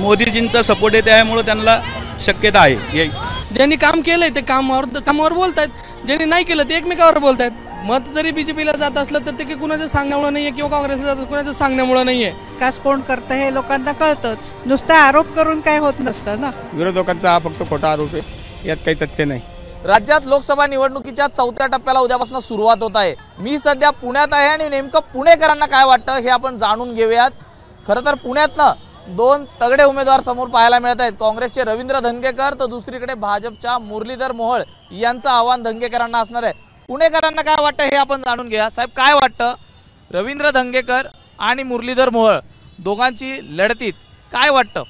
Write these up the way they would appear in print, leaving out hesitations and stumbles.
मोदीजींचा support आहे, त्यामुळे त्यांना शक्यता आहे। ज्यांनी काम केलंय ते कामावर बोलतायत, ज्यांनी नाही केलं ते एकमेकावर बोलतायत। मत जरी बीजेपीला जात असलं तर ते कुणाच्या सांगण्यामुळे नाहीये किंवा काँग्रेसला जात कुणाच्या सांगण्यामुळे नाहीये। विकास कोण करतं हे लोकांना कळतंच, नुसता आरोप करून काय होत नसतं ना। विरोधकांचा हा फक्त खोटा आरोप आहे, यात काही तथ्य नाही। राज्यात लोकसभा निवडणुकीच्या चौथ्या टप्प्याला उद्यापासून सुरुवात होत आहे। मी सध्या पुण्यात आहे आणि नेमकं पुणेकरांना काय वाटतं हे आपण जाणून घेऊयात। खरं तर पुण्यातनं दोन तगडे उमेदवार समोर पाहायला मिळत आहेत। काँग्रेसचे रवींद्र धंगेकर तर दुसरीकडे भाजपच्या मुरलीधर मोहोळ यांचं आव्हान धंगेकरांना असणार आहे। पुणेकरांना काय वाटतं हे आपण जाणून घेऊया। साहेब, काय वाटतं, रवींद्र धंगेकर आणि मुरलीधर मोहोळ दोघांची लढतीत काय वाटतं?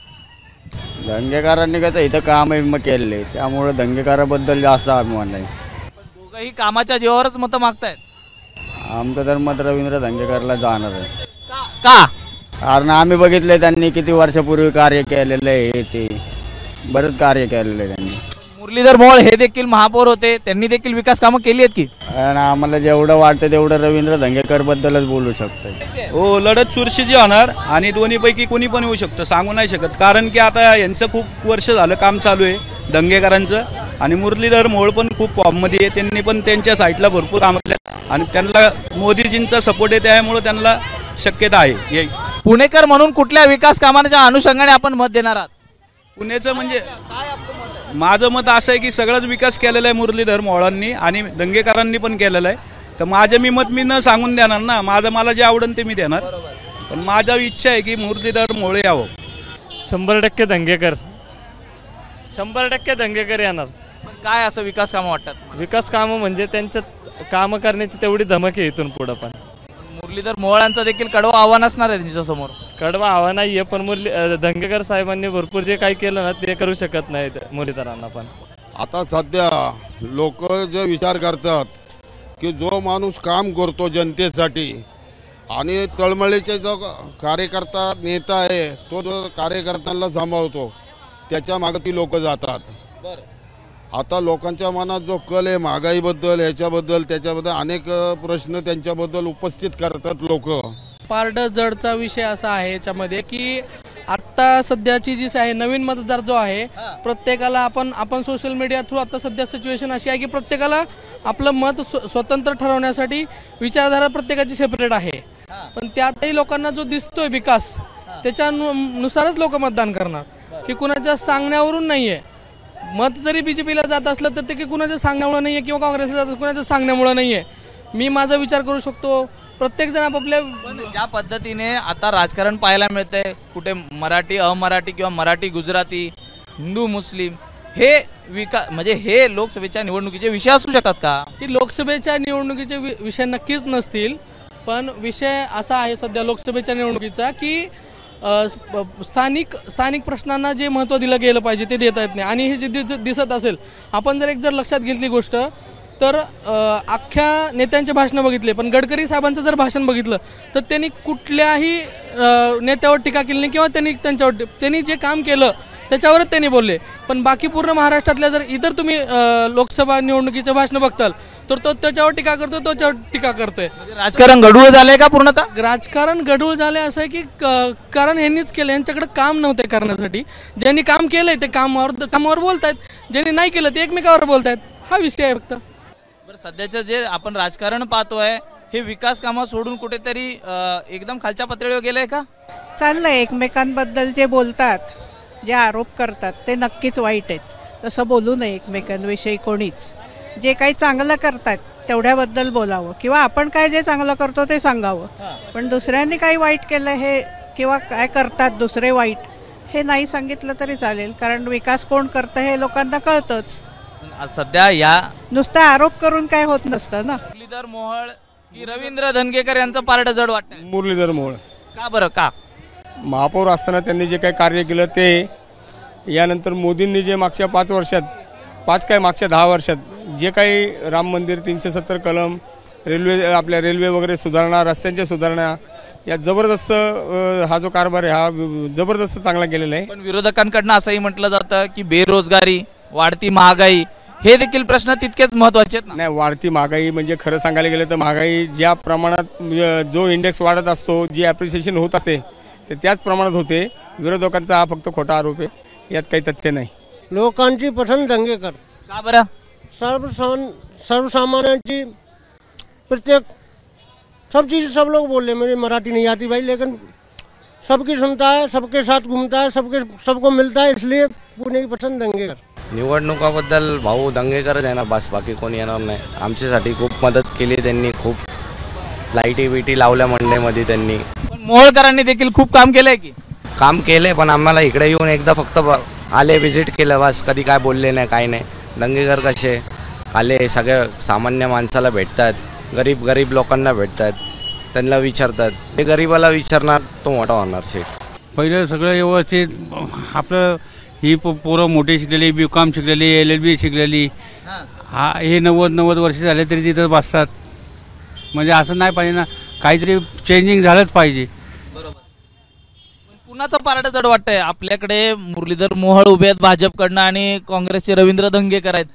धंगेकरांनी कसं इथं काम केले, त्यामुळे धंगेकराबद्दल जास्त अभिमान आहे। दोघंही कामाच्या जीवावरच मतं मागतायत। आमचं तर मत रवींद्र धंगेकरला जाणार आहे। का? कारण आम्ही बघितले त्यांनी किती वर्षापूर्वी कार्य केलेलं आहे, ते बरंच कार्य केलेलं आहे त्यांनी। मुरलीधर मोहोळ हे देखील महापौर होते, त्यांनी देखील विकास कामं केली आहेत की? आणि आम्हाला जेवढं वाटतं तेवढं रवींद्र धंगेकर बद्दलच बोलू शकतो। हो, लढत चुरशीची होणार आणि दोन्हीपैकी कोणी पण येऊ शकतं, सांगू नाही शकत। कारण की आता यांचं खूप वर्ष झालं काम चालू आहे धंगेकरांचं, आणि मुरलीधर मोहोळ पण खूप फॉर्ममध्ये आहे, त्यांनी पण त्यांच्या साईडला भरपूर काम केलं आणि त्यांना मोदीजींचा सपोर्ट आहे, त्यामुळे त्यांना शक्यता आहे। पुणेकर म्हणून कुठल्या विकास कामांच्या अनुषंगाने आपण मत देणार आहात? पुण्याचं म्हणजे माझं मत असं आहे की सगळाच विकास केलेला आहे मुरलीधर मोहोळांनी आणि धंगेकरांनी पण केलेला आहे। तर माझं मत मी न सांगून देणार ना, मला जे आवडेल ते मी देणार, पण माझा इच्छा आहे की मुरलीधर मोहोळ यावं। 100% धंगेकर, 100% धंगेकर येणार। काय असं विकास कामं वाटतात? विकास कामं म्हणजे त्यांच्यात कामं करण्याची तेवढी धमक आहे इथून पुढं। पण मुरलीधर मोहोळांचं देखील कडवं आव्हान असणार आहे त्यांच्यासमोर। कडवा आव्हान नाहीये, पण धंगेकर साहेबांनी भरपूर जे काही केलं ना ते करू शकत नाहीत मुरलीधरांना। पण आता सध्या लोक जे विचार करतात की जो माणूस काम करतो जनतेसाठी आणि तळमळीचे जो कार्यकर्ता नेता आहे, तो जो कार्यकर्त्यांना सांभाळतो, त्याच्या मागे ती लोक जातात। आता लोकांच्या मनात जो कल आहे महागाईबद्दल, ह्याच्याबद्दल त्याच्याबद्दल अनेक प्रश्न त्यांच्याबद्दल उपस्थित करतात लोक। पारड जडचा विषय असा आहे याच्यामध्ये की आता सध्याची जी आहे नवीन मतदार जो आहे, प्रत्येकाला आपण सोशल मीडिया थ्रू आता सध्या सिच्युएशन अशी आहे की प्रत्येकाला आपलं मत स्वतंत्र ठरवण्यासाठी विचारधारा प्रत्येकाची सेपरेट आहे। पण त्यातही लोकांना जो दिसतोय विकास, त्याच्यानुसारच लोक मतदान करणार, की कुणाच्या सांगण्यावरून नाहीये। मत जरी बीजेपीला जात असलं तर ते कुणाच्या सांगण्यामुळे नाहीये किंवा काँग्रेसला जात कुणाच्या सांगण्यामुळे नाहीये। मी माझा विचार करू शकतो, प्रत्येक जण आपापल्या ज्या पद्धतीने आता राजकारण पाहायला मिळतंय, कुठे मराठी अमराठी किंवा मराठी गुजराती, हिंदू मुस्लिम, हे म्हणजे हे लोकसभेच्या निवडणुकीचे विषय असू शकतात का? की लोकसभेच्या निवडणुकीचे विषय नक्कीच नसतील, पण विषय असा आहे सध्या लोकसभेच्या निवडणुकीचा की स्थानिक प्रश्नांना जे महत्त्व दिलं गेलं पाहिजे ते देता येत नाही। आणि हे जे दिसत असेल, आपण जर लक्षात घेतली गोष्ट तर अख्ख्या नेत्यांचे भाषणं बघितले, पण गडकरी साहेबांचं जर भाषण बघितलं तर त्यांनी कुठल्याही नेत्यावर टीका केली नाही किंवा त्यांनी जे काम केलं त्याच्यावरच त्यांनी बोलले। पण बाकी पूर्ण महाराष्ट्रातल्या जर इतर तुम्ही लोकसभा निवडणुकीचं भाषण बघताल तर तो त्याच्यावर टीका करतोय, त्याच्यावर टीका करतोय। राजकारण गढूळ झालंय का पूर्णतः? राजकारण गढूळ झालंय असं आहे की कारण ह्यांनीच केलं, यांच्याकडे काम नव्हते करण्यासाठी। ज्यांनी काम केलंय ते कामावर बोलतायत, ज्यांनी नाही केलं ते एकमेकावर बोलतायत, हा विषय आहे फक्त। सध्याचं जे आपण राजकारण पाहतोय हे विकास कामं सोडून कुठेतरी एकदम खालच्या पातळीवर गेलंय का? चाललंय, एकमेकांबद्दल जे बोलतात, जे आरोप करतात ते नक्कीच वाईट आहेत। तसं बोलू नये एकमेकांविषयी कोणीच। जे काही चांगलं करतात तेवढ्याबद्दल बोलावं, किंवा आपण काय जे चांगलं करतो ते सांगावं। पण दुसऱ्यांनी काही वाईट केलं हे किंवा काय करतात दुसरे वाईट, हे नाही सांगितलं तरी चालेल, कारण विकास कोण करतं हे लोकांना कळतंच। सध्या या नुसता आरोप करून काय होत नसतं ना। मुरलीधर मोहोळ की रवींद्र धंगेकर यांचं पारडं जड वाटतं? मुरलीधर मोहोळ। का बरं? का? महापौर असताना त्यांनी जे काही कार्य केलं ते, यानंतर मोदींनी जे मागच्या 5 वर्षात, मागच्या 10 वर्षात जे काही राम मंदिर, 370 कलम, आपल्या रेल्वे वगैरे सुधारणा, रस्त्यांच्या सुधारणा, या जबरदस्त हा जो कारभार आहे हा जबरदस्त चांगला केलेला आहे। पण विरोधकांकडून असंही म्हटलं जातं की बेरोजगारी, वाढती महागाई हे देखील प्रश्न तितकेच महत्त्वाचे आहेत ना? नाही, वाढती महागाई म्हणजे खरं सांगायला गेलं तर महागाई ज्या प्रमाणात जो इंडेक्स वाढत असतो, जी ॲप्रिसिएशन होत असते ते त्याच प्रमाणात होते. विरोधकांचा हा फक्त खोटा आरोप आहे, यात काही तथ्य नाही. लोकांची पसंत दंगेकर. का बरं? सर्वसामान्यांची प्रत्येक सब चीज़ सब लोग बोल रहे, मेरी मराठी नहीं आती भाई, लेकिन सबकी सुनता है, सबके साथ घूमता है, सबको मिलता है, इसलिए पुणे की पसंत दंगेकर. निवडणुकाबद्दल भाऊ दंगेकरच आहे ना, बस बाकी कोणी येणार नाही. आमच्यासाठी खूप मदत केली त्यांनी, खूप लाईटी बिटी लावल्या मंडईमध्ये त्यांनी. पण मोहोळकरांनी देखील खूप काम केलंय की. काम केले, पण आम्हाला इकडे येऊन एकदा फक्त आले, व्हिजिट केलं, बस कधी काय बोलले नाही, काही नाही. दंगेकर कसे आले, सगळ्या सामान्य माणसाला भेटतात, गरीब लोकांना भेटतात, त्यांना विचारतात. ते गरीबाला विचारणार तो मोठा होणार शेठ. पहिलं सगळं व्यवस्थित आपलं, ही पोरं मोठी शिकलेली, BCom शिकलेली, LLB शिकलेली, हा हे 90 वर्ष झाले तरी तिथं बसतात. म्हणजे असं नाही पाहिजे ना, काहीतरी चेंजिंग झालंच पाहिजे. कुणाचं पारड जड वाटतंय? आपल्याकडे मुरलीधर मोहोळ उभे आहेत भाजपकडनं आणि काँग्रेसचे रवींद्र दंगेकर आहेत.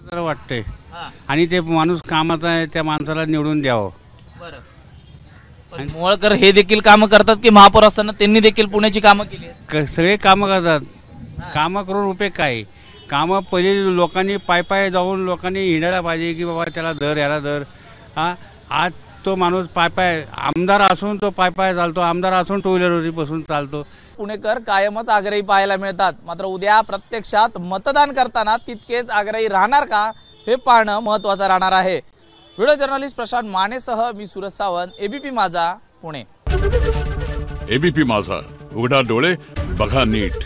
जर वाटतंय आणि ते माणूस कामाचा आहे, त्या माणसाला निवडून द्यावं. पण मोहोळकर हे देखील कामं करतात की महापौर असताना त्यांनी देखील पुण्याची कामं केली आहेत. सगळे कामं करतात. कामं करून उपयोग काय? कामं पहिले लोकांनी पाय जाऊन लोकांनी हिंडायला पाहिजे की बाबा त्याला दर, याला दर. आज तो माणूस पाय आमदार असून तो पाय चालतो, आमदार असून टू व्हीलरवरती बसून चालतो. पुणेकर कायमच आग्रही पाहायला मिळतात. मात्र उद्या प्रत्यक्षात मतदान करताना तितकेच आग्रही राहणार का, हे पाहणं महत्त्वाचं राहणार आहे. व्हिडिओ जर्नलिस्ट प्रशांत मानेसह मी सूरज सावंत, ABP माझा, पुणे. ABP माझा, उघडा डोळे बघा नीट.